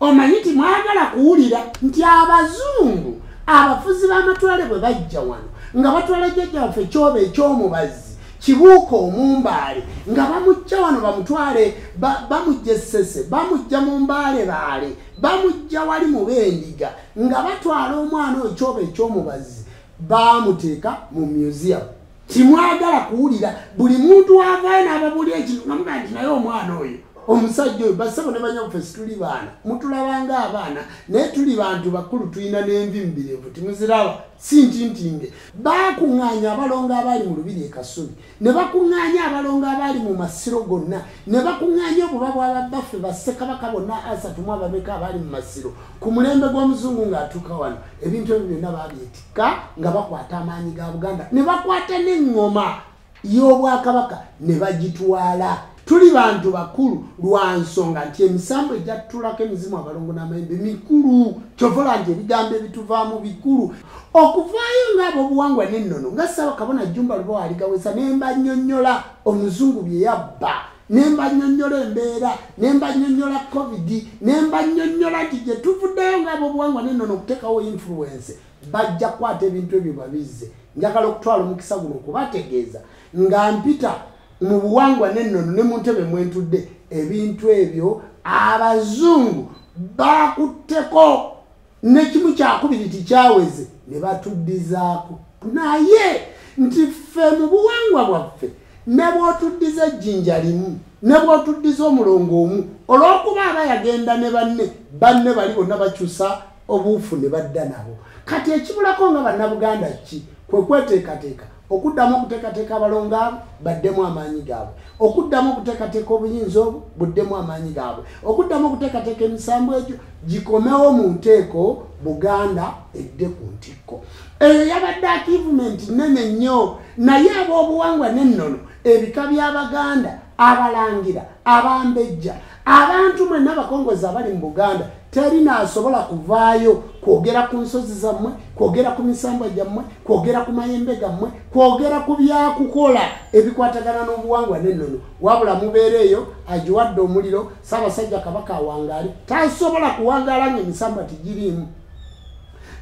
Omanyiti mwagala kuwulira nti abazungu abafuzi b'amatwale bwe bajja wano nga batwala jjajja waffe Kyobe ekyomubazi Kibuuka Omumbaale nga bamujja wano bamutwale bamujja Ssese bamujja mu Mbaale Baale bamujja wali mu Bendiga nga batwala omwana oyo Kyobe ekyomubazi bamuteeka mu museum. Timwagala kuwulira buli muntu avaayo n'ababuulira ekintu nga mugaa nti naye omwana oyo omusajja oyo basabo ne banyaffe situli baana mutulabanga abaana naye tuli bantu bakulu tulina n'envi mubirevu timuziraba si ntintinge. Bakuŋŋaanya abalongo abaali mu Lubiri e Kasubi ne bakuŋŋaanya abalongo abaali mu Masiro gonna ne bakuŋŋaanya obuba bw'ababaffe bassekabaka bonna asatu mu ababeka abaali mu Masiro ku mulembe gw'omuzungu ng'atuuka wano ebintu ebyo byonna babyetikka nga bakwata amaanyi ga Buganda ne bakwata n'eŋŋoma y'Obwakabaka ne bagitwala. Tuli bantu bakulu lwa nsonga nti emisambo ejjatulako emizimu abalongo n'amayembe mikulu kyovola nti ebigambo ebituvaamu bikulu okuvaayo ng'abo obuwangwa n'ennono nga Ssaabakabona Jjumba Lubowa aligawesa nemba nnyonnyola omuzungu bye yabba nemba nnyonnyola embeera nemba nnyonnyola covid nemba nnyonnyola nti gye tuvuddeyo ng'abo obuwangwa n'ennono okuteekawo influence bajja kukwata ebintu ebyo babizze. Njagala okutwala omukisa guno okubategeeza nga mpita mu buwangwa n'ennono ne mu ntebe mwentudde ebintu ebyo abazungu bakutteko nekimu kyakubiri tikyaweze ne batuddizaako naye nti ffe mu buwangwa bwaffe ne bw'otuddiza ejjinja limu ne bw'otuddiza omulongo omu olw'okuba aba yagenda ne banne bali bonna bakyusa obuufu ne badda nabo. Kati ekibulako nga bannabuganda ki kwe kweteekateeka okuddamu okuteekateeka abalongo abo baddemu amaanyi gaabwe okuddamu okuteekateeka obuyinza obwo buddemu amaanyi gaabwe okuddamu okuteekateeka emisambo egyo gikomewo mu nteeko Buganda edde ku ntikko. Eyo yabadde achievement nnene nnyo naye ab'obuwangwa n'ennono ebika by'Abaganda abalangira abambejja abantu mwenna abakongozi abali mu Buganda teri naasobola kuvaayo kwogera ku nsozi zammwe kwogera ku misambo gyammwe kwogera ku mayembe gammwe kwogera ku byakukola ebikwatagana n'obuwangwa n'ennono wabula mubeereeyo agiwadde omuliro Ssaabasajja Kabaka awangaale tasobola kuwangaala ng'emisambo tigiriimu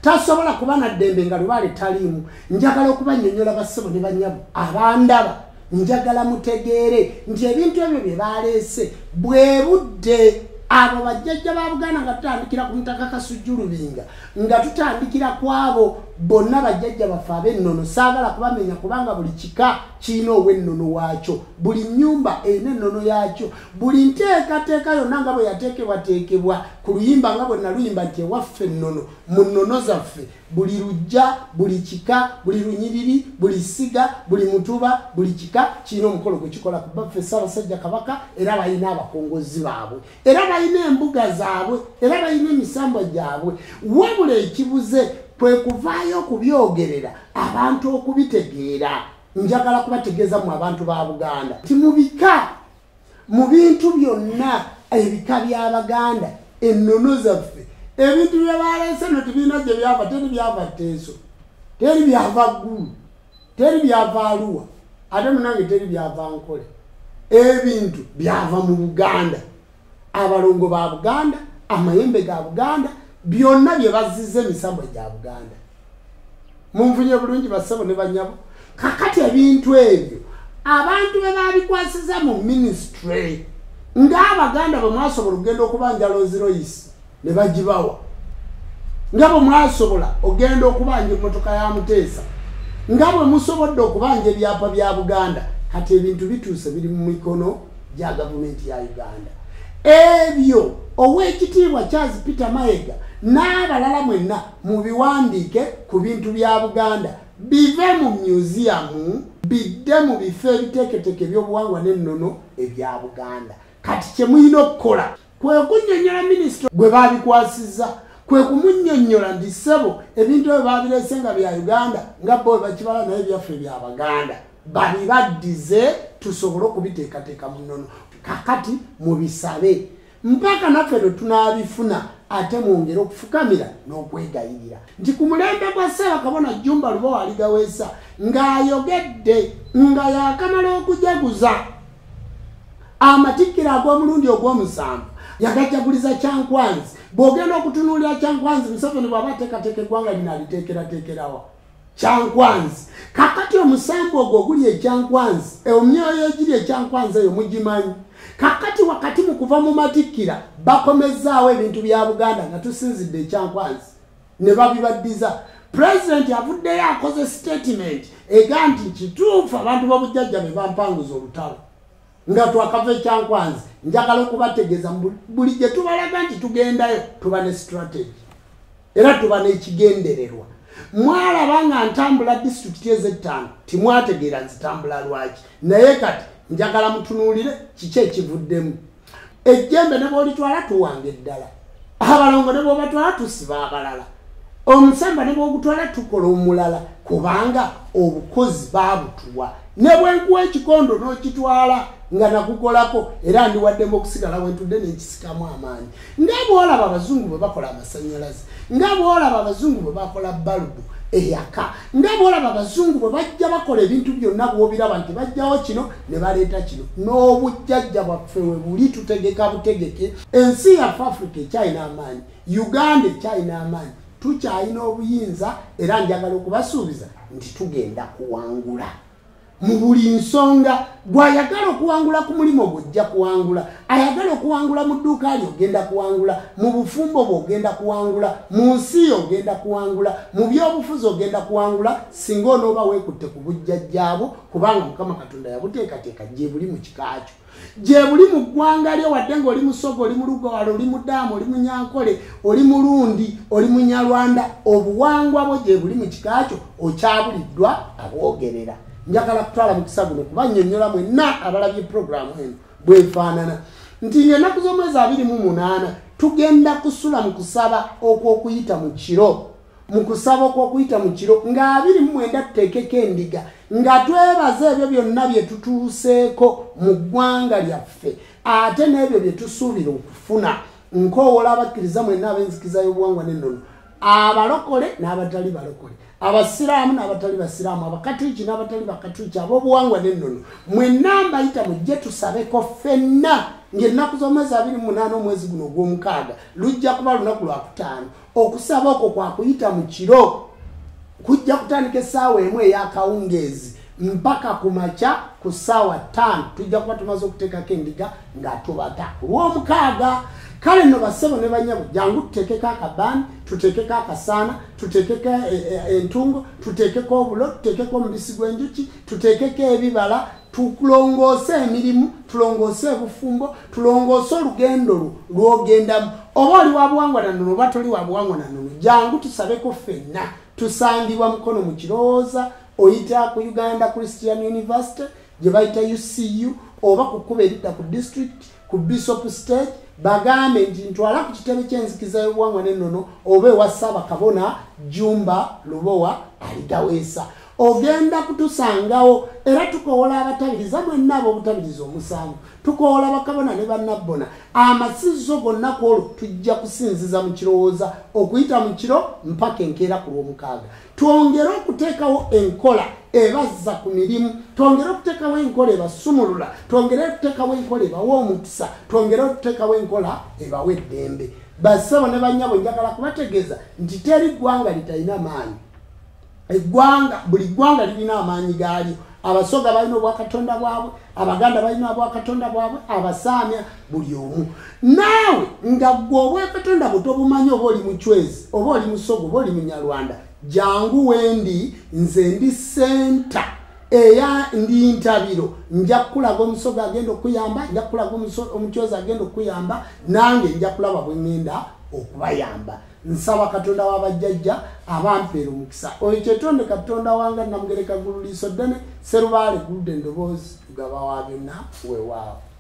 tasobola kuba na ddembe nga Lubaale taliimu. Njagala okubannyonnyola bassebo ne bannyabo abandaba njagala mutegeere nti ebintu ebyo bye baleese bwe budde abo bajjajja ba Buganda nga tutandikira ku Mutaka Kasujju Lubinga nga tutandikira kwabo bonna bajjajja baffe ab'ennono saagala kubamenya kubanga buli kika kiina ow'ennono waakyo buli nnyumba erina ennono yaakyo buli nteekateeka yonna nga bwe yateekebwateekebwa ku luyimba nga bwe naluyimba nti ewaffe ennono mu nnono zaffe buli lujja buli kika buli lunyiriri buli siga buli mutuba buli kika kiina omukolo gwe kikola ku baffe Ssaabasajja Kabaka era balina abakongozi baabwe era balina embuga zaabwe era balina emisambo gyabwe wabula ekibuze kwe kuvaayo okubyogerera abantu okubitegeera. Njagala kubategeeza mu abantu ba Buganda nti mubika mu bintu byonna ebika by'Abaganda ennono zaffe ebintu bye baleese no tubina gye byava teri byava Teeso teri byava Ggulu teri byava Arua ate munange teri byava Nkole ebintu byava mu Buganda abalongo ba Buganda amayembe ga Buganda byonna bye bazizza emisambo gya Buganda. Munfunye bulungi bassebo ne bannyabo kakati ebintu ebyo abantu be babikwasiza mu ministry ng'Abaganda bwe mwasobola okugenda okubanja Rolls-Royce ne bagibawa nga bwe mwasobola ogenda okubanja emmotoka ya Muteesa nga bwe musobodde okubanja ebyapa bya Buganda kati ebintu bituuse biri mu mikono gya gavumenti ya Uganda. Ebyo Oweekitiibwa Charles Peter Mayiga n'abalala mwenna mubiwandiike ku bintu bya Buganda bive mu museum bidde mu bifo ebiteeketeeke by'obuwangwa n'ennono ebya Buganda. Kati kye mulina okukola kwe kunnyonnyola minisitule gwe baabikwasizza kwe kumunnyonnyola nti ssebo ebintu ebyo baabireese nga bya Uganda nga bo bakibala naye byaffe bya Baganda babibaddize tusobole okubiteekateeka mu nnono. Kakati mubisabe mpaka naffe lwe tunaabifuna ate mwongere okufukamira n'okwegayirira nti ku mulembe gwa Ssaabakabona Jjumba Lubowa aligaweesa ng'ayogedde nga yaakamala okujaguza amatikkiro ag'omulundi ogw'omusanvu yagajaguliza Kyankwanzi bwogenda okutunuulira Kyankwanzi Museveni bw'aba ateekateeka eggwanga lino aliteekerateekerawa Kyankwanzi kakati omusambu ogwo oguli Kyankwanzi emyoyo egiri Kyankwanzi eyo mugimanyi kakati wakati mu kuva mu matikkira bakomezaawo ebintu bya Buganda nga tusinzidde Kyankwanzi ne babibaddiza President avuddeyo akoze statement ega nti kituufu abantu b'obujjajja be bampanguza olutalo nga twakava Kyankwanzi njagala okubategeeza buli gye tubalaga nti tugendayo tuba ne strategy era tuba n'ekigendererwa mwalaba nga ntambula district ez'ettaano timwategeera nzitambula lwaki naye kati njagala mutunuulire kiki ekivuddemu ejjembe ne bw'olitwala tuwanga eddala abalongo ne bw'obatwala tusiba abalala omusamba ne bw'ogutwala tukola omulala kubanga obukozi baabutuwa ne bwenkuwa ekikondo n'okitwala nga nakukolako era ndiwaddemu okusigala wentudde n'ekisikamu amaanyi nga bw'olaba abazungu bwe bakola amasannyalaze nga bw'olaba abazungu bwe bakola balubu eyaka nga bw'olaba abazungu bwe bajja bakola ebintu byonna bw'obiraba nti bajjawo kino ne baleeta kino n'obujjajja bwaffe we buli tutegeka butegeke ensi yaffe Africa ekyalina amaanyi Uganda ekyalina amaanyi tukyalina obuyinza era njagala okubasuubiza nti tugenda kuwangula mu buli nsonga bw'ayagala okuwangula ku mulimu gw'ojja kuwangula ayagala okuwangula mu dduuka lyo ogenda kuwangula mu bufumbo bw'ogenda kuwangula mu nsi yo ogenda kuwangula mu byobufuzi ogenda kuwangula singa onooba weekutte ku bujjajjaabo kubanga Mukama Katonda yabuteekateeka gye buli mu kikaakyo gye buli mu ggwanga lyo wadde ng'oli Musoga oli mu Lugawala oli mu Daama oli mu Nyankole oli Mulundi oli mu Nyalwanda obuwangwa bwo gye buli mu kikaakyo okyabuliddwa abwogerera njagala kutwala mukisa guno kuba nnyonnyola mwenna abalabye programu eno bwefaanana nti ng'ennaku z'omwezi 28 tugenda kusula mu kusaba okw'okuyita mu kiro mu kusaba okw'okuyita mu kiro nga 29 tuteekeko endiga nga twebaza ebyo byonna bye tutuuseeko mu ggwanga lyaffe ate n'ebyo bye tusuubira okufuna nkoowola abakkiriza mwenna ab'enzikiriza y'obuwangwa n'ennono abalokole n'abatali balokole abasiraamu n'abatali basiraamu abakatuliki n'abatali bakatuliki ab'obuwangwa n'ennono mwenna mbayita mujje tusabeko ffenna ng'ennaku z'omwezi 28 omwezi guno ogw'omukaaga lujja kuba lunaku lwakutaano okusaba okwo kwakuyita mu kiro kujja kutandika essaawa emu ey'akawungeezi mpaka ku makya ku ssaawa 5 tujja kuba tumaze okuteekako endiga nga tubata olw'omukaaga kale no basebo ne banyabo jangu tuteekeko akabaani tuteekeko akasaana tuteekeko entungo tuteekeko obulo tuteekeko omubisi gw'enjuki tuteekeko ebibala tulongoose emirimu tulongoose ebufumbo tulongoose olugendo lw'ogendamu oba oli wa buwangwa na nnono oba toli wa buwangwa na nnono jangu tusabeko ffenna tusangibwa mukono mu kirowooza oyita ku Uganda Christian University gye bayita UCU oba ku kkuba eridda ku district ku Bishop Stage bagambe nti ntwala ku kitebe ky'enzikiriza y'obuwangwa n'ennono oba ewa Ssaabakabona Jumba Lubowa alitaweesa ogenda kutusangawo era tukoola abatabiriza mwenna ab'obutabiriza omusango tukoola bakabona ne bannabbona amasizo gonna kwolwo tujja kusinziza mu kirowooza okuyita mu kiro mpaka enkeera ku lw'omukaaga twongere okuteekawo enkola ebazza ku mirimu twongere okuteekawo enkola ebasumulula twongere okuteekawo enkola ebawa omukisa twongere okuteekawo enkola ebawa eddembe bassebo ne bannyabo njagala kubategeeza nti teri ggwanga litalina maanyi buli ggwanga lirina amaanyi gaalyo abasoga balina obwakatonda bwabwe abaganda balina obwakatonda bwabwe abasaamya buli omu naawe nga gwe obwakatonda bwe tobumanyi oba oli mucwezi oba oli musoga oba oli munyalwanda jangu wendi nze ndi senta eya ndi ntabiro nja kulaga omusoga agenda okuyamba nja kulaga omucwezi agenda okuyamba nange nja kulaba bwe ngenda okubayamba nsaba Katonda w'abajjajja abampeera omukisa oyo kyetonde Katonda wange namugereka gulu liiso ddene Serubaale guludde endoboozi tugaba wa byonna weewaawo.